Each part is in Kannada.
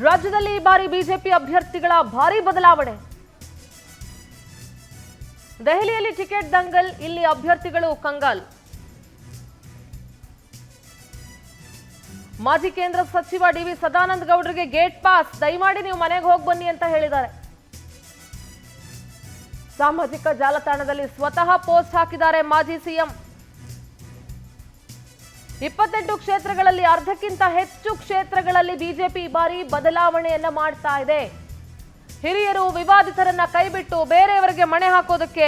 ರಾಜ್ಯದಲ್ಲಿ ಈ ಬಾರಿ ಬಿಜೆಪಿ ಅಭ್ಯರ್ಥಿಗಳ ಭಾರಿ ಬದಲಾವಣೆ. ದೆಹಲಿಯಲ್ಲಿ ಟಿಕೆಟ್ ದಂಗಲ್, ಇಲ್ಲಿ ಅಭ್ಯರ್ಥಿಗಳು ಕಂಗಾಲ್. ಮಾಜಿ ಕೇಂದ್ರ ಸಚಿವ ಡಿ.ವಿ. ಸದಾನಂದ ಗೌಡರಿಗೆ ಗೇಟ್ ಪಾಸ್, ದಯಮಾಡಿ ನೀವು ಮನೆಗೆ ಹೋಗಿ ಬನ್ನಿ ಅಂತ ಹೇಳಿದ್ದಾರೆ. ಸಾಮಾಜಿಕ ಜಾಲತಾಣದಲ್ಲಿ ಸ್ವತಃ ಪೋಸ್ಟ್ ಹಾಕಿದ್ದಾರೆ ಮಾಜಿ ಸಿಎಂ. 28 ಕ್ಷೇತ್ರಗಳಲ್ಲಿ ಅರ್ಧಕ್ಕಿಂತ ಹೆಚ್ಚು ಕ್ಷೇತ್ರಗಳಲ್ಲಿ ಬಿಜೆಪಿ ಬಾರಿ ಬದಲಾವಣೆಯನ್ನ ಮಾಡ್ತಾ ಇದೆ. ಹಿರಿಯರು ವಿವಾದಿತರನ್ನ ಕೈಬಿಟ್ಟು ಬೇರೆಯವರಿಗೆ ಮಣೆ ಹಾಕೋದಕ್ಕೆ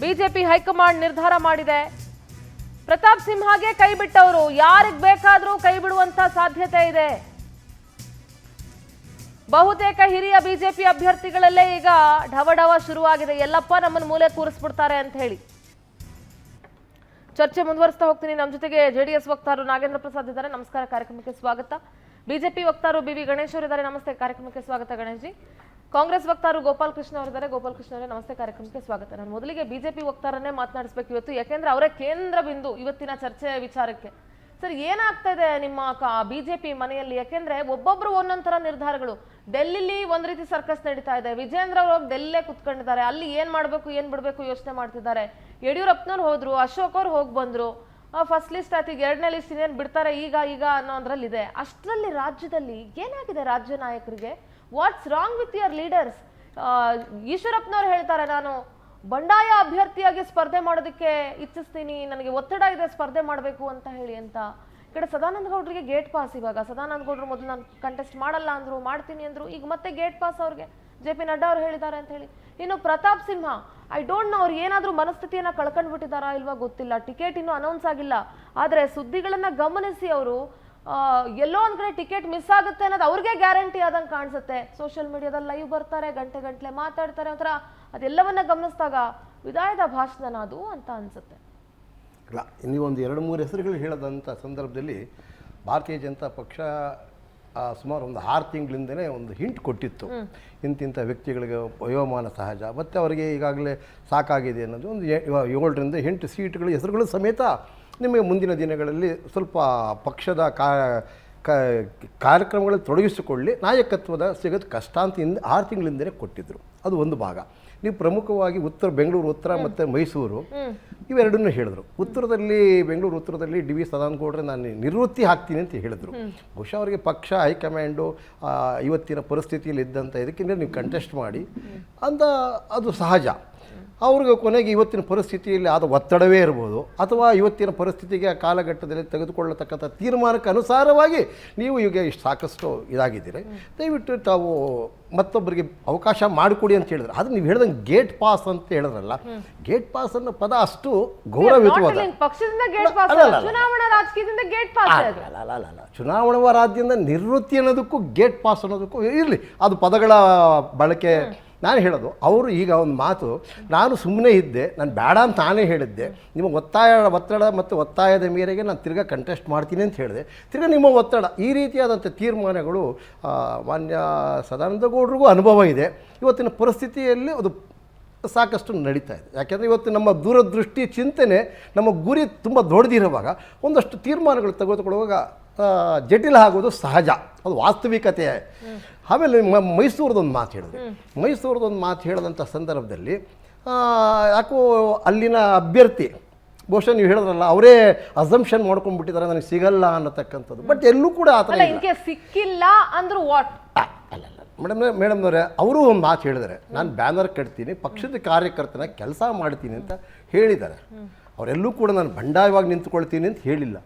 ಬಿಜೆಪಿ ಹೈಕಮಾಂಡ್ ನಿರ್ಧಾರ ಮಾಡಿದೆ. ಪ್ರತಾಪ್ ಸಿಂಹಗೆ ಕೈ ಬಿಟ್ಟವರು ಯಾರಿಗೆ ಬೇಕಾದರೂ ಕೈ ಬಿಡುವಂತ ಸಾಧ್ಯತೆ ಇದೆ. ಬಹುತೇಕ ಹಿರಿಯ ಬಿಜೆಪಿ ಅಭ್ಯರ್ಥಿಗಳಲ್ಲೇ ಈಗ ಢವಢವ ಶುರುವಾಗಿದೆ. ಎಲ್ಲಪ್ಪ ನಮ್ಮನ್ನು ಮೂಲೆ ಕೂರಿಸ್ಬಿಡ್ತಾರೆ ಅಂತ ಹೇಳಿ ಚರ್ಚೆ ಮುಂದುವರಿಸ್ತಾ ಹೋಗ್ತೀನಿ. ನಮ್ಮ ಜೊತೆಗೆ ಜೆಡಿಎಸ್ ವಕ್ತಾರರು ನಾಗೇಂದ್ರ ಪ್ರಸಾದ್ ಇದ್ದಾರೆ. ನಮಸ್ಕಾರ, ಕಾರ್ಯಕ್ರಮಕ್ಕೆ ಸ್ವಾಗತ. ಬಿಜೆಪಿ ವಕ್ತಾರರು ಬಿ.ವಿ. ಗಣೇಶ್ ಅವರಿದ್ದಾರೆ. ನಮಸ್ತೆ, ಕಾರ್ಯಕ್ರಮಕ್ಕೆ ಸ್ವಾಗತ ಗಣೇಶ್ ಜಿ. ಕಾಂಗ್ರೆಸ್ ವಕ್ತಾರರು ಗೋಪಾಲ್ ಕೃಷ್ಣ ಅವರಿದ್ದಾರೆ. ಗೋಪಾಲ್ ಕೃಷ್ಣ ಅವರೇ ನಮಸ್ತೆ, ಕಾರ್ಯಕ್ರಮಕ್ಕೆ ಸ್ವಾಗತ. ನಾನು ಮೊದಲಿಗೆ ಬಿಜೆಪಿ ವಕ್ತಾರನ್ನೇ ಮಾತನಾಡಿಸ್ಬೇಕು ಇವತ್ತು, ಯಾಕೆಂದ್ರೆ ಅವರೇ ಕೇಂದ್ರ ಬಿಂದು ಇವತ್ತಿನ ಚರ್ಚೆ ವಿಚಾರಕ್ಕೆ. ಸರ್, ಏನಾಗ್ತಾ ಇದೆ ನಿಮ್ಮ ಬಿಜೆಪಿ ಮನೆಯಲ್ಲಿ? ಯಾಕೆಂದ್ರೆ ಒಬ್ಬೊಬ್ರು ಒಂದೊಂದ್ ತರ ನಿರ್ಧಾರಗಳು. ಡೆಲ್ಲಿಲಿ ಒಂದ್ ರೀತಿ ಸರ್ಕಸ್ ನಡೀತಾ ಇದೆ. ವಿಜೇಂದ್ರ ಅವರು ಡೆಲ್ಲೇ ಕುತ್ಕೊಂಡಿದ್ದಾರೆ. ಅಲ್ಲಿ ಏನ್ ಮಾಡ್ಬೇಕು ಏನ್ ಬಿಡ್ಬೇಕು ಯೋಚನೆ ಮಾಡ್ತಿದ್ದಾರೆ. ಯಡಿಯೂರಪ್ಪನವ್ರು ಹೋದ್ರು, ಅಶೋಕ್ ಅವ್ರು ಹೋಗಿ ಬಂದ್ರು. ಫಸ್ಟ್ ಲಿಸ್ಟ್ ಆಯ್ತು, ಈಗ 2ನೇ ಲಿಸ್ಟ್ ಇನ್ನೇನು ಬಿಡ್ತಾರೆ ಈಗ ಅನ್ನೋದ್ರಲ್ಲಿದೆ. ಅಷ್ಟರಲ್ಲಿ ರಾಜ್ಯದಲ್ಲಿ ಏನಾಗಿದೆ ರಾಜ್ಯ ನಾಯಕರಿಗೆ? What's wrong with your leaders? ಈಶ್ವರಪ್ಪನವ್ರು ಹೇಳ್ತಾರೆ, ನಾನು ಬಂಡಾಯ ಅಭ್ಯರ್ಥಿಯಾಗಿ ಸ್ಪರ್ಧೆ ಮಾಡೋದಕ್ಕೆ ಇಚ್ಛಿಸ್ತೀನಿ, ನನಗೆ ಒತ್ತಡ ಇದೆ ಸ್ಪರ್ಧೆ ಮಾಡಬೇಕು ಅಂತ ಹೇಳಿ ಅಂತ. ಈ ಕಡೆ ಸದಾನಂದ ಗೌಡರಿಗೆ ಗೇಟ್ ಪಾಸ್. ಇವಾಗ ಸದಾನಂದ ಗೌಡರು ಮೊದಲು ನಾನು ಕಂಟೆಸ್ಟ್ ಮಾಡಲ್ಲ ಅಂದ್ರು, ಮಾಡ್ತೀನಿ ಅಂದ್ರು, ಈಗ ಮತ್ತೆ ಗೇಟ್ ಪಾಸ್ ಅವ್ರಿಗೆ ಜೆ.ಪಿ. ನಡ್ಡಾ ಅವ್ರು ಹೇಳಿದ್ದಾರೆ ಅಂತ ಹೇಳಿ. ಇನ್ನು Pratap Simha, I don't know ಅವ್ರು ಏನಾದ್ರೂ ಮನಸ್ಥಿತಿಯನ್ನ ಕಳ್ಕೊಂಡ್ಬಿಟ್ಟಿದಾರಾ ಇಲ್ವಾ ಗೊತ್ತಿಲ್ಲ. ಟಿಕೆಟ್ ಇನ್ನೂ ಅನೌನ್ಸ್ ಆಗಿಲ್ಲ. ಆದ್ರೆ ಸುದ್ದಿಗಳನ್ನ ಗಮನಿಸಿ ಅವರು ಎಲ್ಲೋ ಒಂದ್ ಕಡೆ ಟಿಕೆಟ್ ಮಿಸ್ ಆಗುತ್ತೆ ಅನ್ನೋದು ಅವ್ರಿಗೆ ಗ್ಯಾರಂಟಿ ಆದಂಗೆ ಕಾಣಿಸುತ್ತೆ. ಸೋಷಿಯಲ್ ಮೀಡಿಯಾದಲ್ಲಿ ಲೈವ್ ಬರ್ತಾರೆ, ಗಂಟೆ ಮಾತಾಡ್ತಾರೆ. ಒಂಥರ ಅದೆಲ್ಲವನ್ನ ಗಮನಿಸಿದಾಗ ವಿದಾಯದ ಭಾಷಣ ಅದು ಅಂತ ಅನ್ಸುತ್ತೆ. ಇಲ್ಲ, ನೀವೊಂದು 2-3 ಹೆಸರುಗಳು ಹೇಳದಂಥ ಸಂದರ್ಭದಲ್ಲಿ ಭಾರತೀಯ ಜನತಾ ಪಕ್ಷ ಸುಮಾರು ಒಂದು 6 ತಿಂಗಳಿಂದನೇ ಒಂದು ಹಿಂಟ್ ಕೊಟ್ಟಿತ್ತು. ಇಂತಿಂಥ ವ್ಯಕ್ತಿಗಳಿಗೆ ವಯೋಮಾನ ಸಹಜ, ಮತ್ತು ಅವರಿಗೆ ಈಗಾಗಲೇ ಸಾಕಾಗಿದೆ ಅನ್ನೋದು ಒಂದು 7ರಿಂದ 8 ಸೀಟ್ಗಳ ಹೆಸರುಗಳು ಸಮೇತ ನಿಮಗೆ ಮುಂದಿನ ದಿನಗಳಲ್ಲಿ ಸ್ವಲ್ಪ ಪಕ್ಷದ ಕಾರ್ಯಕ್ರಮಗಳಲ್ಲಿ ತೊಡಗಿಸಿಕೊಳ್ಳಿ, ನಾಯಕತ್ವದ ಸಿಗೋದು ಕಷ್ಟ ಅಂತ 6 ತಿಂಗಳಿಂದಲೇ ಕೊಟ್ಟಿದ್ದರು. ಅದು ಒಂದು ಭಾಗ. ನೀವು ಪ್ರಮುಖವಾಗಿ ಬೆಂಗಳೂರು ಉತ್ತರ ಮತ್ತು ಮೈಸೂರು ಇವೆರಡನ್ನೂ ಹೇಳಿದ್ರು. ಉತ್ತರದಲ್ಲಿ, ಬೆಂಗಳೂರು ಉತ್ತರದಲ್ಲಿ ಡಿ.ವಿ. ಸದಾನಂದ ಗೌಡ್ರೆ ನಾನು ನಿವೃತ್ತಿ ಹಾಕ್ತೀನಿ ಅಂತ ಹೇಳಿದರು. ಬಹುಶಃ ಅವರಿಗೆ ಪಕ್ಷ ಹೈಕಮಾಂಡು ಇವತ್ತಿನ ಪರಿಸ್ಥಿತಿಯಲ್ಲಿ ಇದ್ದಂಥ ಇದಕ್ಕಿಂತ ನೀವು ಕಂಟೆಸ್ಟ್ ಮಾಡಿ ಅಂತ ಅದು ಸಹಜ. ಅವ್ರಿಗೆ ಕೊನೆಗೆ ಇವತ್ತಿನ ಪರಿಸ್ಥಿತಿಯಲ್ಲಿ ಆದ ಒತ್ತಡವೇ ಇರ್ಬೋದು, ಅಥವಾ ಇವತ್ತಿನ ಪರಿಸ್ಥಿತಿಗೆ ಕಾಲಘಟ್ಟದಲ್ಲಿ ತೆಗೆದುಕೊಳ್ಳತಕ್ಕಂಥ ತೀರ್ಮಾನಕ್ಕೆ ಅನುಸಾರವಾಗಿ ನೀವು ಈಗ ಇಷ್ಟು ಸಾಕಷ್ಟು ಇದಾಗಿದ್ದೀರಿ, ದಯವಿಟ್ಟು ತಾವು ಮತ್ತೊಬ್ಬರಿಗೆ ಅವಕಾಶ ಮಾಡಿಕೊಡಿ ಅಂತ ಹೇಳಿದ್ರೆ. ಅದು ನೀವು ಹೇಳ್ದಂಗೆ ಗೇಟ್ ಪಾಸ್ ಅಂತ ಹೇಳಿದ್ರಲ್ಲ, ಗೇಟ್ ಪಾಸ್ ಅನ್ನೋ ಪದ ಅಷ್ಟು ಗೌರವಯುತವಾದ ಚುನಾವಣಾ ರಾಜ್ಯದಿಂದ ನಿವೃತ್ತಿ ಅನ್ನೋದಕ್ಕೂ ಗೇಟ್ ಪಾಸ್ ಅನ್ನೋದಕ್ಕೂ ಇರಲಿ, ಅದು ಪದಗಳ ಬಳಕೆ. ನಾನು ಹೇಳೋದು, ಅವರು ಈಗ ಒಂದು ಮಾತು, ನಾನು ಸುಮ್ಮನೆ ಇದ್ದೆ, ನಾನು ಬೇಡ ಅಂತ ನಾನೇ ಹೇಳಿದ್ದೆ, ನಿಮ್ಮ ಒತ್ತಡ ಮತ್ತು ಒತ್ತಾಯದ ಮೇರೆಗೆ ನಾನು ತಿರ್ಗಾ ಕಂಟೆಸ್ಟ್ ಮಾಡ್ತೀನಿ ಅಂತ ಹೇಳಿದೆ, ತಿರ್ಗಾ ನಿಮ್ಮ ಒತ್ತಡ, ಈ ರೀತಿಯಾದಂಥ ತೀರ್ಮಾನಗಳು ಮಾನ್ಯ ಸದಾನಂದ ಗೌಡರಿಗೂ ಅನುಭವ ಇದೆ. ಇವತ್ತಿನ ಪರಿಸ್ಥಿತಿಯಲ್ಲಿ ಅದು ಸಾಕಷ್ಟು ನಡೀತಾ ಇದೆ. ಯಾಕೆಂದರೆ ಇವತ್ತು ನಮ್ಮ ದೂರದೃಷ್ಟಿ ಚಿಂತನೆ, ನಮ್ಮ ಗುರಿ ತುಂಬ ದೊಡ್ಡದಿರುವಾಗ ಒಂದಷ್ಟು ತೀರ್ಮಾನಗಳು ತೆಗೆದುಕೊಳ್ಳುವಾಗ ಜಟಿಲ ಆಗೋದು ಸಹಜ, ಅದು ವಾಸ್ತವಿಕತೆ. ಆಮೇಲೆ ಮೈಸೂರದೊಂದು ಮಾತು ಹೇಳಿದೆ. ಮೈಸೂರದೊಂದು ಮಾತು ಹೇಳಿದಂಥ ಸಂದರ್ಭದಲ್ಲಿ ಯಾಕೋ ಅಲ್ಲಿನ ಅಭ್ಯರ್ಥಿ, ಬಹುಶಃ ನೀವು ಹೇಳಿದ್ರಲ್ಲ, ಅವರೇ ಅಸಂಪ್ಷನ್ ಮಾಡ್ಕೊಂಡ್ಬಿಟ್ಟಿದ್ದಾರೆ ನನಗೆ ಸಿಗಲ್ಲ ಅನ್ನತಕ್ಕಂಥದ್ದು. ಬಟ್ ಎಲ್ಲೂ ಕೂಡ ಆ ಥರ ಸಿಕ್ಕಿಲ್ಲ ಅಂದ್ರು ವಾಟ್ ಅಲ್ಲ ಮೇಡಮ್ನವರೇ, ಅವರು ಒಂದು ಮಾತು ಹೇಳಿದ್ದಾರೆ, ನಾನು ಬ್ಯಾನರ್ ಕಟ್ತೀನಿ, ಪಕ್ಷದ ಕಾರ್ಯಕರ್ತನ ಕೆಲಸ ಮಾಡ್ತೀನಿ ಅಂತ ಹೇಳಿದ್ದಾರೆ. ಅವರೆಲ್ಲೂ ಕೂಡ ನಾನು ಬಂಡಾಯವಾಗಿ ನಿಂತ್ಕೊಳ್ತೀನಿ ಅಂತ ಹೇಳಿಲ್ಲ.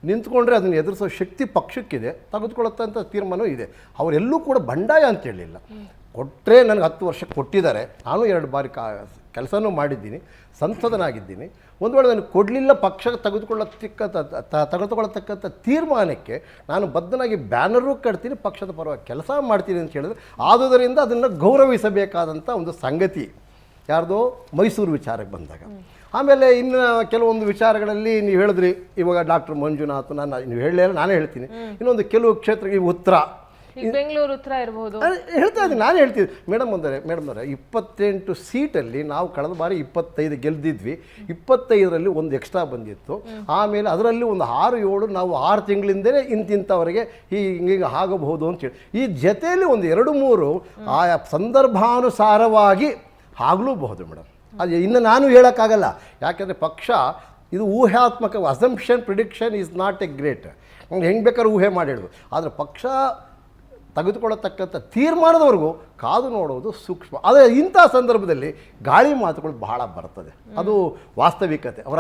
ನಿಂತ್ಕೊಂಡ್ರೆ ಅದನ್ನು ಎದುರಿಸೋ ಶಕ್ತಿ ಪಕ್ಷಕ್ಕಿದೆ, ತೆಗೆದುಕೊಳ್ಳುತ್ತಂಥ ತೀರ್ಮಾನ ಇದೆ. ಅವರೆಲ್ಲೂ ಕೂಡ ಬಂಡಾಯ ಅಂತ ಹೇಳಿಲ್ಲ. ಕೊಟ್ಟರೆ ನನಗೆ 10 ವರ್ಷ ಕೊಟ್ಟಿದ್ದಾರೆ, ನಾನು 2 ಬಾರಿ ಕೆಲಸನೂ ಮಾಡಿದ್ದೀನಿ, ಸಂಸದನಾಗಿದ್ದೀನಿ. ಒಂದು ವೇಳೆ ನನಗೆ ಕೊಡಲಿಲ್ಲ, ಪಕ್ಷ ತೆಗೆದುಕೊಳ್ಳತಕ್ಕಂಥ ತೀರ್ಮಾನಕ್ಕೆ ನಾನು ಬದ್ಧನಾಗಿ ಬ್ಯಾನರೂ ಕಟ್ತೀನಿ, ಪಕ್ಷದ ಪರವಾಗಿ ಕೆಲಸ ಮಾಡ್ತೀನಿ ಅಂತ ಹೇಳಿದ್ರೆ, ಆದುದರಿಂದ ಅದನ್ನು ಗೌರವಿಸಬೇಕಾದಂಥ ಒಂದು ಸಂಗತಿ ಯಾರ್ದೋ ಮೈಸೂರು ವಿಚಾರಕ್ಕೆ ಬಂದಾಗ. ಆಮೇಲೆ ಇನ್ನು ಕೆಲವೊಂದು ವಿಚಾರಗಳಲ್ಲಿ ನೀವು ಹೇಳಿದ್ರಿ, ಇವಾಗ ಡಾಕ್ಟರ್ ಮಂಜುನಾಥ್, ನೀವು ಹೇಳಲಿಲ್ಲ, ನಾನೇ ಹೇಳ್ತೀನಿ. ಇನ್ನೊಂದು ಕೆಲವು ಕ್ಷೇತ್ರ, ಈ ಉತ್ತರ ಈಗ ಬೆಂಗಳೂರು ಉತ್ತರ ಇರಬಹುದು. ಹೇಳ್ತಾ ಇದ್ದೀನಿ, ನಾನು ಹೇಳ್ತೀನಿ ಮೇಡಮ್ ಅವರೇ 28 ಸೀಟಲ್ಲಿ ನಾವು ಕಳೆದ ಬಾರಿ 25 ಗೆಲ್ದಿದ್ವಿ. 25ರಲ್ಲಿ ಒಂದು ಎಕ್ಸ್ಟ್ರಾ ಬಂದಿತ್ತು. ಆಮೇಲೆ ಅದರಲ್ಲಿ ಒಂದು 6-7 ನಾವು 6 ತಿಂಗಳಿಂದಲೇ ಇಂತಿಂಥವರಿಗೆ ಹಿಂಗೆ ಆಗಬಹುದು ಅಂತೇಳಿ ಈ ಜೊತೆಯಲ್ಲಿ ಒಂದು 2-3 ಆಯಾ ಸಂದರ್ಭಾನುಸಾರವಾಗಿ ಆಗಲೂಬಹುದು ಮೇಡಮ್. ಅದು ಇನ್ನು ನಾನು ಹೇಳೋಕ್ಕಾಗಲ್ಲ, ಯಾಕೆಂದರೆ ಪಕ್ಷ ಇದು ಊಹಾತ್ಮಕ, assumption prediction is not a great. ಹೆಂಗೆ ಬೇಕಾದ್ರೂ ಊಹೆ ಮಾಡಿ ಹೇಳೋದು. ಆದರೆ ಪಕ್ಷ ತೆಗೆದುಕೊಳ್ಳತಕ್ಕಂಥ ತೀರ್ಮಾನದವರೆಗೂ ಕಾದು ನೋಡುವುದು ಸೂಕ್ಷ್ಮ. ಆದರೆ ಇಂಥ ಸಂದರ್ಭದಲ್ಲಿ ಗಾಳಿ ಮಾತುಗಳು ಬಹಳ ಬರ್ತದೆ, ಅದು ವಾಸ್ತವಿಕತೆ. ಅವರ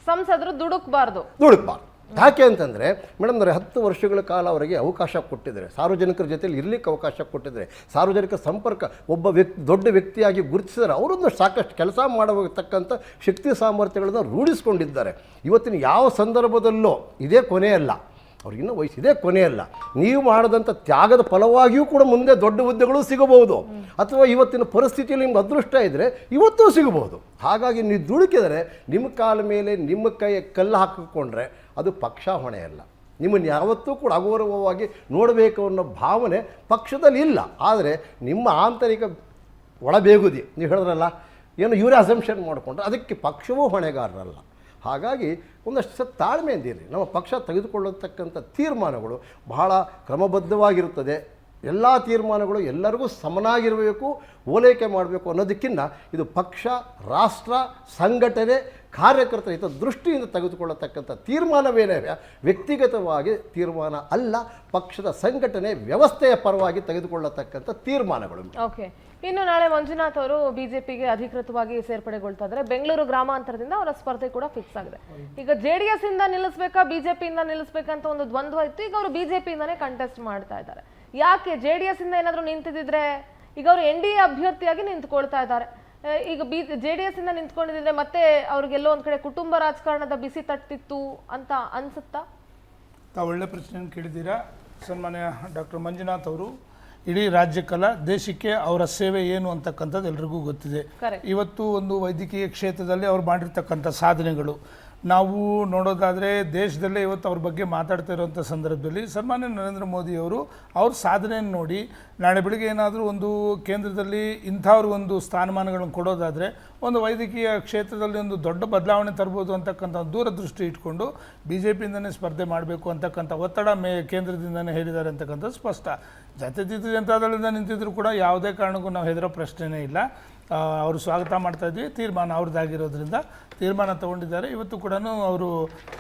ಸಂಸದರು ದುಡುಕ್ಬಾರ್ದು. ಯಾಕೆ ಅಂತಂದರೆ ಮೇಡಮ್ 10 ವರ್ಷಗಳ ಕಾಲ ಅವರಿಗೆ ಅವಕಾಶ ಕೊಟ್ಟಿದ್ದಾರೆ, ಸಾರ್ವಜನಿಕರ ಜೊತೆಲಿ ಇರಲಿಕ್ಕೆ ಅವಕಾಶ ಕೊಟ್ಟಿದ್ದಾರೆ, ಸಾರ್ವಜನಿಕ ಸಂಪರ್ಕ ಒಬ್ಬ ದೊಡ್ಡ ವ್ಯಕ್ತಿಯಾಗಿ ಗುರುತಿಸಿದರೆ ಅವರೊಂದು ಸಾಕಷ್ಟು ಕೆಲಸ ಮಾಡತಕ್ಕಂಥ ಶಕ್ತಿ ಸಾಮರ್ಥ್ಯಗಳನ್ನು ರೂಢಿಸ್ಕೊಂಡಿದ್ದಾರೆ. ಇವತ್ತಿನ ಯಾವ ಸಂದರ್ಭದಲ್ಲೂ ಇದೇ ಕೊನೆಯಲ್ಲ, ಅವ್ರಿಗಿನ್ನೂ ವಯಸ್ಸಿದೆ ಕೊನೆಯಲ್ಲ. ನೀವು ಮಾಡಿದಂಥ ತ್ಯಾಗದ ಫಲವಾಗಿಯೂ ಕೂಡ ಮುಂದೆ ದೊಡ್ಡ ಹುದ್ದೆಗಳು ಸಿಗಬಹುದು, ಅಥವಾ ಇವತ್ತಿನ ಪರಿಸ್ಥಿತಿಯಲ್ಲಿ ನಿಮ್ಗೆ ಅದೃಷ್ಟ ಇದ್ದರೆ ಇವತ್ತೂ ಸಿಗಬಹುದು. ಹಾಗಾಗಿ ನೀವು ದುಡುಕಿದರೆ ನಿಮ್ಮ ಕಾಲ ಮೇಲೆ ನಿಮ್ಮ ಕೈ ಕಲ್ಲು ಹಾಕಿಕೊಂಡ್ರೆ ಅದು ಪಕ್ಷ ಹೊಣೆಯಲ್ಲ. ನಿಮ್ಮನ್ನು ಯಾವತ್ತೂ ಕೂಡ ಅಗೌರವವಾಗಿ ನೋಡಬೇಕು ಅನ್ನೋ ಭಾವನೆ ಪಕ್ಷದಲ್ಲಿ ಇಲ್ಲ. ಆದರೆ ನಿಮ್ಮ ಆಂತರಿಕ ಒಳಬೇಗುದಿ ನೀವು ಹೇಳಿದ್ರಲ್ಲ, ಏನು ಇವರೇ ಅಸಂಪ್ಷನ್ ಮಾಡಿಕೊಂಡ್ರೆ ಅದಕ್ಕೆ ಪಕ್ಷವೂ ಹೊಣೆಗಾರರಲ್ಲ. ಹಾಗಾಗಿ ಒಂದಷ್ಟು ತಾಳ್ಮೆಯಿಂದಿರಲಿ. ನಮ್ಮ ಪಕ್ಷ ತೆಗೆದುಕೊಳ್ಳತಕ್ಕಂಥ ತೀರ್ಮಾನಗಳು ಬಹಳ ಕ್ರಮಬದ್ಧವಾಗಿರುತ್ತದೆ. ಎಲ್ಲ ತೀರ್ಮಾನಗಳು ಎಲ್ಲರಿಗೂ ಸಮನಾಗಿರಬೇಕು, ಓಲೈಕೆ ಮಾಡಬೇಕು ಅನ್ನೋದಕ್ಕಿಂತ ಇದು ಪಕ್ಷ, ರಾಷ್ಟ್ರ, ಸಂಘಟನೆ, ಕಾರ್ಯಕರ್ತರ ಹಿತ ದೃಷ್ಟಿಯಿಂದ ತೆಗೆದುಕೊಳ್ಳತಕ್ಕಂಥ ತೀರ್ಮಾನವೇನೇ ವ್ಯಕ್ತಿಗತವಾಗಿ ತೀರ್ಮಾನ ಅಲ್ಲ, ಪಕ್ಷದ ಸಂಘಟನೆ ವ್ಯವಸ್ಥೆಯ ಪರವಾಗಿ ತೆಗೆದುಕೊಳ್ಳತಕ್ಕಂಥ ತೀರ್ಮಾನಗಳು. ಓಕೆ, ಇನ್ನು ನಾಳೆ ಮಂಜುನಾಥ್ ಅವರು ಬಿಜೆಪಿಗೆ ಅಧಿಕೃತವಾಗಿ ಸೇರ್ಪಡೆಗೊಳ್ತಾ ಇದ್ದಾರೆ. ಬೆಂಗಳೂರು ಗ್ರಾಮಾಂತರದಿಂದ ಅವರ ಸ್ಪರ್ಧೆ ಕೂಡ ಫಿಕ್ಸ್ ಆಗಿದೆ. ಈಗ JDS ಇಂದ ನಿಲ್ಲಿಸ್ಬೇಕಾ ಬಿಜೆಪಿಯಿಂದ ನಿಲ್ಲಿಸ್ಬೇಕಂತ ಒಂದು ದ್ವಂದ್ವ ಇತ್ತು. ಈಗ ಅವರು ಬಿಜೆಪಿಯಿಂದಾನೇ ಕಂಟೆಸ್ಟ್ ಮಾಡ್ತಾ ಇದ್ದಾರೆ. ಯಾಕೆ JDS ಇಂದ ಏನಾದರೂ ನಿಂತಿದ್ರೆ ಈಗ ಅವರು NDA ಅಭ್ಯರ್ಥಿಯಾಗಿ ನಿಂತ್ಕೊಳ್ತಾ ಇದ್ದಾರೆ. ಈಗ JDS ಇಂದ ನಿಂತ್ಕೊಂಡಿದ್ರೆ ಮತ್ತೆ ಅವ್ರಿಗೆಲ್ಲೋ ಒಂದ್ ಕಡೆ ಕುಟುಂಬ ರಾಜಕಾರಣದ ಬಿಸಿ ತಟ್ಟಿತ್ತು ಅಂತ ಅನ್ಸುತ್ತಾ? ತಾವು ಒಳ್ಳೆ ಪ್ರಶ್ನೆಯನ್ನು ಕೇಳಿದ್ದೀರಾ. ಸನ್ಮಾನ್ಯ ಡಾಕ್ಟರ್ ಮಂಜುನಾಥ್ ಅವರು ಇಡೀ ರಾಜ್ಯಕ್ಕಲ್ಲ ದೇಶಕ್ಕೆ ಅವರ ಸೇವೆ ಏನು ಅಂತಕ್ಕಂಥದ್ದು ಎಲ್ರಿಗೂ ಗೊತ್ತಿದೆ. ಇವತ್ತು ಒಂದು ವೈದ್ಯಕೀಯ ಕ್ಷೇತ್ರದಲ್ಲಿ ಅವ್ರು ಮಾಡಿರ್ತಕ್ಕಂಥ ಸಾಧನೆಗಳು ನಾವು ನೋಡೋದಾದರೆ ದೇಶದಲ್ಲೇ ಇವತ್ತು ಅವ್ರ ಬಗ್ಗೆ ಮಾತಾಡ್ತಾ ಇರುವಂಥ ಸಂದರ್ಭದಲ್ಲಿ ಸನ್ಮಾನ್ಯ ನರೇಂದ್ರ ಮೋದಿಯವರು ಅವ್ರ ಸಾಧನೆಯನ್ನು ನೋಡಿ ನಾಳೆ ಬೆಳಿಗ್ಗೆ ಏನಾದರೂ ಒಂದು ಕೇಂದ್ರದಲ್ಲಿ ಇಂಥವ್ರು ಒಂದು ಸ್ಥಾನಮಾನಗಳನ್ನು ಕೊಡೋದಾದರೆ ಒಂದು ವೈದ್ಯಕೀಯ ಕ್ಷೇತ್ರದಲ್ಲಿ ಒಂದು ದೊಡ್ಡ ಬದಲಾವಣೆ ತರ್ಬೋದು ಅಂತಕ್ಕಂಥ ದೂರದೃಷ್ಟಿ ಇಟ್ಕೊಂಡು BJPಯಿಂದನೇ ಸ್ಪರ್ಧೆ ಮಾಡಬೇಕು ಅಂತಕ್ಕಂಥ ಒತ್ತಡ ಕೇಂದ್ರದಿಂದನೇ ಹೇಳಿದ್ದಾರೆ ಅಂತಕ್ಕಂಥದ್ದು ಸ್ಪಷ್ಟ. ಜಾತ್ಯತೀತ ಜನತಾದಳದಿಂದ ನಿಂತಿದ್ರು ಕೂಡ ಯಾವುದೇ ಕಾರಣಕ್ಕೂ ನಾವು ಹೆದರೋ ಪ್ರಶ್ನೆನೇ ಇಲ್ಲ. ಅವರು ಸ್ವಾಗತ ಮಾಡ್ತಾಯಿದ್ವಿ. ತೀರ್ಮಾನ ಅವ್ರದ್ದಾಗಿರೋದ್ರಿಂದ ತೀರ್ಮಾನ ತೊಗೊಂಡಿದ್ದಾರೆ. ಇವತ್ತು ಕೂಡ ಅವರು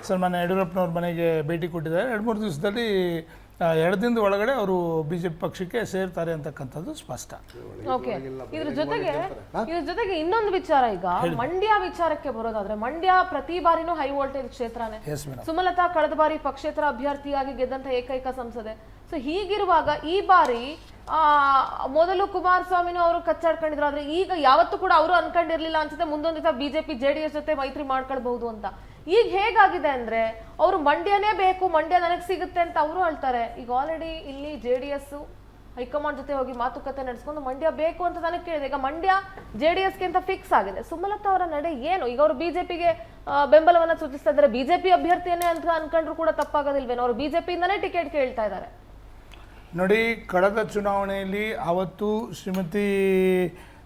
ಸನ್ಮಾನ್ಯ ಯಡಿಯೂರಪ್ಪನವ್ರ ಮನೆಗೆ ಭೇಟಿ ಕೊಟ್ಟಿದ್ದಾರೆ. 2-3 ದಿವಸದಲ್ಲಿ 2 ದಿನದ ಒಳಗಡೆ ಅವರು BJP ಪಕ್ಷಕ್ಕೆ ಸೇರ್ತಾರೆ ಅಂತಕ್ಕಂಥದ್ದು ಸ್ಪಷ್ಟ. ಓಕೆ, ಇದ್ರ ಜೊತೆಗೆ ಇನ್ನೊಂದು ವಿಚಾರ, ಈಗ ಮಂಡ್ಯ ವಿಚಾರಕ್ಕೆ ಬರೋದಾದ್ರೆ ಮಂಡ್ಯ ಪ್ರತಿ ಬಾರಿನೂ ಹೈ ವೋಲ್ಟೇಜ್ ಕ್ಷೇತ್ರನೇ. ಸುಮಲತಾ ಕಳೆದ ಬಾರಿ ಪಕ್ಷೇತರ ಅಭ್ಯರ್ಥಿಯಾಗಿ ಗೆದ್ದಂತ ಏಕೈಕ ಸಂಸದೆ. ಸೊ ಹೀಗಿರುವಾಗ ಈ ಬಾರಿ ಮೊದಲು ಕುಮಾರಸ್ವಾಮಿನೂ ಅವರು ಕಚ್ಚಾಡ್ಕೊಂಡಿದ್ರು. ಆದ್ರೆ ಈಗ ಯಾವತ್ತೂ ಕೂಡ ಅವರು ಅನ್ಕೊಂಡಿರ್ಲಿಲ್ಲ ಅನ್ಸುತ್ತೆ ಮುಂದೊಂದು ದಿವಸ BJP JDS ಜೊತೆ ಮೈತ್ರಿ ಮಾಡ್ಕೊಳ್ಬಹುದು ಅಂತ. ಈಗ ಹೇಗಾಗಿದೆ ಅಂದ್ರೆ ಅವರು ಮಂಡ್ಯನೇ ಬೇಕು, ಮಂಡ್ಯ ನನಗೆ ಸಿಗುತ್ತೆ ಅಂತ ಅವರು ಹೇಳ್ತಾರೆ. ಈಗ ಆಲ್ರೆಡಿ ಇಲ್ಲಿ JDS ಹೈಕಮಾಂಡ್ ಜೊತೆ ಹೋಗಿ ಮಾತುಕತೆ ನಡೆಸ್ಕೊಂಡು ಮಂಡ್ಯ ಬೇಕು ಅಂತ ನನಗೆ ಕೇಳಿದೆ. ಈಗ ಮಂಡ್ಯ JDSಗೆ ಅಂತ ಫಿಕ್ಸ್ ಆಗಿದೆ. ಸುಮಲತಾ ಅವರ ನಡೆ ಏನು? ಈಗ ಅವರು BJPಗೆ ಬೆಂಬಲವನ್ನ ಸೂಚಿಸ್ತಾ ಇದ್ದಾರೆ. BJP ಅಭ್ಯರ್ಥಿಯನ್ನೇ ಅಂತ ಅನ್ಕೊಂಡ್ರು ಕೂಡ ತಪ್ಪಾಗೋದಿಲ್ವೇನೋ, ಅವರು BJPಯಿಂದನೇ ಟಿಕೆಟ್ ಕೇಳ್ತಾ ಇದ್ದಾರೆ. ನೋಡಿ, ಕಳೆದ ಚುನಾವಣೆಯಲ್ಲಿ ಅವತ್ತು ಶ್ರೀಮತಿ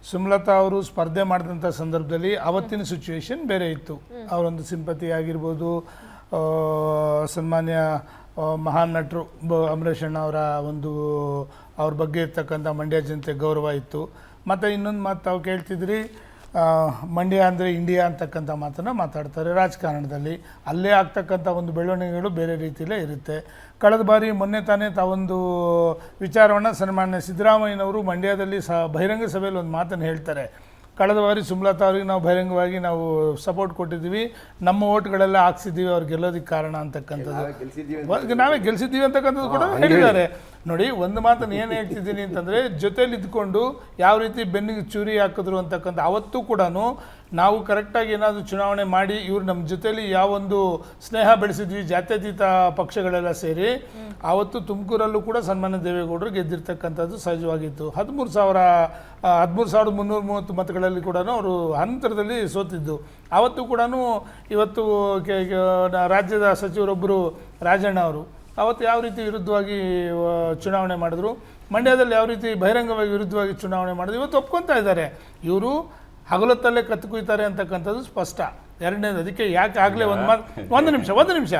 ಸುಮಲತಾ ಅವರು ಸ್ಪರ್ಧೆ ಮಾಡಿದಂಥ ಸಂದರ್ಭದಲ್ಲಿ ಅವತ್ತಿನ ಸಿಚುವೇಶನ್ ಬೇರೆ ಇತ್ತು. ಅವರೊಂದು ಸಿಂಪತಿ ಆಗಿರ್ಬೋದು, ಸನ್ಮಾನ್ಯ ಮಹಾನ್ ನಟರು ಅಂಬರೀಷ್ ಅಣ್ಣ ಅವರ ಅವ್ರ ಬಗ್ಗೆ ಇರ್ತಕ್ಕಂಥ ಮಂಡ್ಯ ಜನತೆ ಗೌರವ ಇತ್ತು. ಮತ್ತು ಇನ್ನೊಂದು ಮಾತು ತಾವು ಕೇಳ್ತಿದ್ರಿ, ಮಂಡ್ಯ ಅಂದರೆ ಇಂಡಿಯಾ ಅಂತಕ್ಕಂಥ ಮಾತನ್ನು ಮಾತಾಡ್ತಾರೆ. ರಾಜಕಾರಣದಲ್ಲಿ ಅಲ್ಲೇ ಆಗ್ತಕ್ಕಂಥ ಒಂದು ಬೆಳವಣಿಗೆಗಳು ಬೇರೆ ರೀತಿಯಲ್ಲೇ ಇರುತ್ತೆ. ಕಳೆದ ಬಾರಿ ಮೊನ್ನೆ ತಾನೇ ತಾವೊಂದು ವಿಚಾರವನ್ನು ಸನ್ಮಾನ್ಯ ಸಿದ್ದರಾಮಯ್ಯನವರು ಮಂಡ್ಯದಲ್ಲಿ ಬಹಿರಂಗ ಸಭೆಯಲ್ಲಿ ಒಂದು ಮಾತನ್ನು ಹೇಳ್ತಾರೆ. ಕಳೆದ ಬಾರಿ ಸುಮಲತಾ ಅವರಿಗೆ ನಾವು ಬಹಿರಂಗವಾಗಿ ನಾವು ಸಪೋರ್ಟ್ ಕೊಟ್ಟಿದ್ದೀವಿ, ನಮ್ಮ ಓಟ್ಗಳೆಲ್ಲ ಹಾಕ್ಸಿದ್ದೀವಿ ಅವ್ರು ಗೆಲ್ಲೋದಕ್ಕೆ ಕಾರಣ ಅಂತಕ್ಕಂಥದ್ದು, ನಾವೇ ಗೆಲ್ಸಿದ್ದೀವಿ ಅಂತಕ್ಕಂಥದ್ದು ಕೂಡ ಹೇಳಿದ್ದಾರೆ. ನೋಡಿ, ಒಂದು ಮಾತನ್ನು ಏನು ಹೇಳ್ತಿದ್ದೀನಿ ಅಂತಂದರೆ, ಜೊತೆಲಿ ಇದ್ಕೊಂಡು ಯಾವ ರೀತಿ ಬೆನ್ನಿಗೆ ಚೂರಿ ಹಾಕಿದ್ರು ಅಂತಕ್ಕಂಥ ಅವತ್ತು ಕೂಡ ನಾವು ಕರೆಕ್ಟಾಗಿ ಏನಾದರೂ ಚುನಾವಣೆ ಮಾಡಿ ಇವ್ರು ನಮ್ಮ ಜೊತೆಲಿ ಯಾವೊಂದು ಸ್ನೇಹ ಬೆಳೆಸಿದ್ವಿ ಜಾತ್ಯತೀತ ಪಕ್ಷಗಳೆಲ್ಲ ಸೇರಿ, ಆವತ್ತು ತುಮಕೂರಲ್ಲೂ ಕೂಡ ಸನ್ಮಾನ್ಯ ದೇವೇಗೌಡರು ಗೆದ್ದಿರ್ತಕ್ಕಂಥದ್ದು ಸಹಜವಾಗಿತ್ತು. 13,330 ಮತಗಳಲ್ಲಿ ಕೂಡ ಅವರು ಅಂತರದಲ್ಲಿ ಸೋತಿದ್ದು. ಆವತ್ತು ಕೂಡ ಇವತ್ತು ರಾಜ್ಯದ ಸಚಿವರೊಬ್ಬರು ರಾಜಣ್ಣ ಅವರು ಅವತ್ತು ಯಾವ ರೀತಿ ವಿರುದ್ಧವಾಗಿ ಚುನಾವಣೆ ಮಾಡಿದ್ರು, ಮಂಡ್ಯದಲ್ಲಿ ಯಾವ ರೀತಿ ಬಹಿರಂಗವಾಗಿ ವಿರುದ್ಧವಾಗಿ ಚುನಾವಣೆ ಮಾಡಿದ್ರು, ಇವತ್ತು ಒಪ್ಕೊತಾ ಇದ್ದಾರೆ. ಇವರು ಹಗಲೊತ್ತಲ್ಲೇ ಕತ್ತು ಕುಯ್ತಾರೆ ಅಂತಕ್ಕಂಥದ್ದು ಸ್ಪಷ್ಟ. ಎರಡನೇದು, ಅದಕ್ಕೆ ಯಾಕೆ ಆಗಲೇ ಒಂದು ನಿಮಿಷ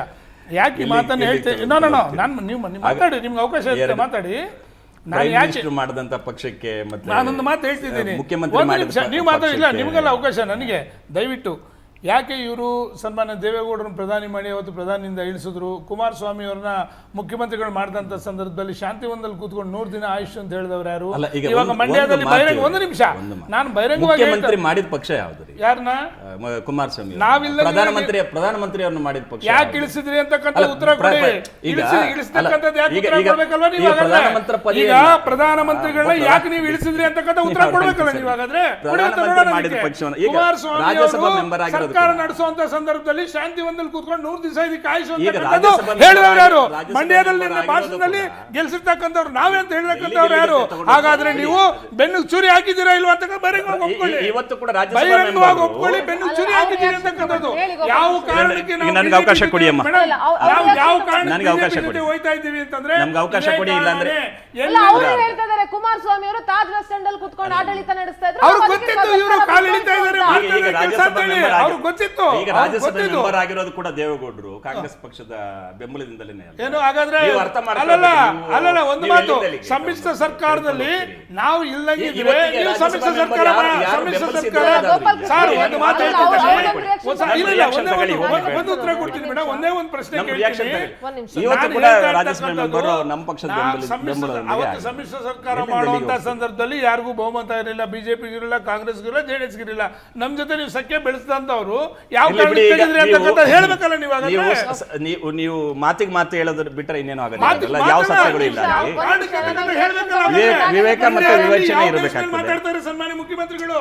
ಯಾಕೆ ಈ ಮಾತನ್ನು ಹೇಳ್ತೇನೆ, ನಾನು ನೀವು ಮಾತಾಡಿ, ನಿಮ್ಗೆ ಅವಕಾಶ ಇರುತ್ತೆ ಮಾತಾಡಿ. ನಾನು ಯಾಕೆ ಮಾಡಿದಂತ ಪಕ್ಷಕ್ಕೆ ಮತ್ತೆ ನಾನೊಂದು ಮಾತು ಹೇಳ್ತಿದ್ದೀನಿ, ಮುಖ್ಯಮಂತ್ರಿ ಒಂದು ನಿಮಿಷ ನೀವು ಮಾತಾಡಿಲ್ಲ, ನಿಮಗೆಲ್ಲ ಅವಕಾಶ ನನಗೆ. ದಯವಿಟ್ಟು ಯಾಕೆ ಇವರು ಸನ್ಮಾನ್ಯ ದೇವೇಗೌಡರನ್ನು ಪ್ರಧಾನಿ ಮಾಡಿ ಅವತ್ತು ಪ್ರಧಾನಿಯಿಂದ ಇಳಿಸಿದ್ರು, ಕುಮಾರಸ್ವಾಮಿ ಅವ್ರನ್ನ ಮುಖ್ಯಮಂತ್ರಿಗಳು ಮಾಡಿದಂಥ ಸಂದರ್ಭದಲ್ಲಿ ಶಾಂತಿವನದಲ್ಲಿ ಕೂತ್ಕೊಂಡು 100 ದಿನ ಆಯುಷ್ ಅಂತ ಹೇಳಿದವರು ಯಾರು? ಇವಾಗ ಮಂಡ್ಯದಲ್ಲಿ ಬಹಿರಂಗ, ಒಂದು ನಿಮಿಷ ನಾನು ಬಹಿರಂಗವಾಗಿ ಮುಖ್ಯಮಂತ್ರಿ ಮಾಡಿದ ಪಕ್ಷ ಯಾವ್ದು? ಯಾರನ್ನ? ಕುಮಾರಸ್ವಾಮಿ. ನಾವಿಲ್ಲ ಪ್ರಧಾನಮಂತ್ರಿ ಅವ್ರನ್ನ ಮಾಡಿದ ಪಕ್ಷ ಯಾಕೆ ಇಳಿಸಿದ್ರಿ ಅಂತಕ್ಕಂಥ ಉತ್ತರ ಕೊಡಿ. ಇಳಿಸ್ತಕ್ಕಂಥದ್ದು ಯಾಕೆ ಉತ್ತರ ಕೊಡ್ಬೇಕಲ್ವಾ ನೀವು? ಈಗ ಪ್ರಧಾನಮಂತ್ರಿಗಳನ್ನ ಯಾಕೆ ನೀವು ಇಳಿಸಿದ್ರಿ ಅಂತಕ್ಕಂಥ ಉತ್ತರ ಕೊಡ್ಬೇಕಲ್ಲ ನೀವು? ಹಾಗಾದ್ರೆ ಕುಮಾರಸ್ವಾಮಿ ಸರ್ಕಾರ ನಡೆಸುವಂತ ಸಂದರ್ಭದಲ್ಲಿ ಶಾಂತಿವನದಲ್ಲಿ ಕೂತ್ಕೊಂಡು 100 ದಿವಸ ಇದಕ್ಕೆ ಆಯುಷ್ ಹೇಳಿದವರು ಯಾರು? ಮಂಡ್ಯದಲ್ಲಿ ಭಾಷಣದಲ್ಲಿ ಗೆಲ್ಸಿರ್ತಕ್ಕಂಥವ್ರು ನಾವೇ ಅಂತ ಹೇಳತಕ್ಕಂಥವ್ರು ಯಾರು? ಹಾಗಾದ್ರೆ ನೀವು ಬೆನ್ನು ಚೂರಿ ಹಾಕಿದ್ದೀರಾ ಇಲ್ವಾ ಅಂತ ಬಹಿರಂಗವಾಗಿ ಒಪ್ಕೊಳ್ಳಿ. ಇವತ್ತು ಕೂಡ ಬಹಿರಂಗವಾಗಿ ಒಪ್ಕೊಳ್ಳಿ, ಬೆನ್ನು ಚೂರಿ ಹಾಕಿದ್ದೀರಿ ಅಂತಕ್ಕಂಥದ್ದು. ಯಾವ ಕಾರಣಕ್ಕೆ ನನಗೆ ಅವಕಾಶ ಕೊಡಿ ಅಮ್ಮ, ಯಾವ ಕಾರಣಕ್ಕೆ ಹೋಯ್ತಾ ಇದ್ದೀವಿ ಅಂತಂದ್ರೆ ನಮ್ಗೆ ಅವಕಾಶ ಕೊಡಿ. ಇಲ್ಲ ಅಂದ್ರೆ ಹೇಳ್ತಾ ಇದ್ದಾರೆ ಕುಮಾರಸ್ವಾಮಿ ಅವರು ತಾಜ್ ವೆಸ್ಟ್ ಎಂಡ್ ಅಲ್ಲಿ ಕುತ್ಕೊಂಡು ಆಡಳಿತ ನಡೆಸ್ತಾ ಇದ್ರು. ಅವ್ರಿಗೆ ಗೊತ್ತಿತ್ತು ಇವರು ಕಾಲು ಇಳಿತಾ ಇದ್ದಾರೆ, ಅವ್ರಿಗೆ ಗೊತ್ತಿತ್ತು. ಈಗ ರಾಜ್ಯಸಭೆ ಮೆಂಬರ್ ಆಗಿರೋದು ಕೂಡ ದೇವೇಗೌಡರು ಕಾಂಗ್ರೆಸ್ ಪಕ್ಷದ ಬೆಂಬಲದಿಂದಲೇ. ಏನು ಹಾಗಾದ್ರೆ ಅಲ್ಲಲ್ಲ, ಒಂದು ಮಾತು, ಸಮ್ಮಿಶ್ರ ಸರ್ಕಾರದಲ್ಲಿ ನಾವು ಇಲ್ಲಂಗಿದ್ರೆ ನೀವು ಸಮ್ಮಿಶ್ರ ಸರ್ಕಾರ ಸರ್ ಒಂದು ಮಾತು ಹೇಳ್ತಿದ್ದೇನೆ, ಒಂದು ಉತ್ತರ ಕೊಡ್ತೀನಿ ಮೇಡಮ್. ಒಂದೇ ಒಂದು ಪ್ರಶ್ನೆ ಕೇಳ್ತೀನಿ. ಅವತ್ತು ಸಮ್ಮಿಶ್ರ ಸರ್ಕಾರ ಮಾಡುವಂತ ಸಂದರ್ಭದಲ್ಲಿ ಯಾರಿಗೂ ಬಹುಮತ ಇರಲಿಲ್ಲ, ಬಿಜೆಪಿಗೂ ಇರಲಿಲ್ಲ, ಕಾಂಗ್ರೆಸ್ಗೂ ಇರಲಿಲ್ಲ, ಜೆಡಿಎಸ್ಗೂ ಇರಲಿಲ್ಲ. ನಮ್ ಜೊತೆ ನೀವು ಸಖ್ಯ ಬೆಳೆಸಿದಂತವ್ರು ಯಾವ ಹೇಳ್ಬೇಕಲ್ಲ ನೀವು. ನೀವು ಮಾತಿಗೆ ಮಾತು ಹೇಳೋದ್ರ ಬಿಟ್ಟರೆ ಇನ್ನೇನು ಆಗಲ್ಲ, ಯಾವ ಸತ್ಯಗಳು ಇಲ್ಲ. ವಿವೇಕ ಮತ್ತು ವಿವೇಚನೆ ಇರಬೇಕಾಗ್ತದೆ. ಮಾತಾಡ್ತಾರೆ ಸನ್ಮಾನ್ಯ ಮುಖ್ಯಮಂತ್ರಿಗಳು.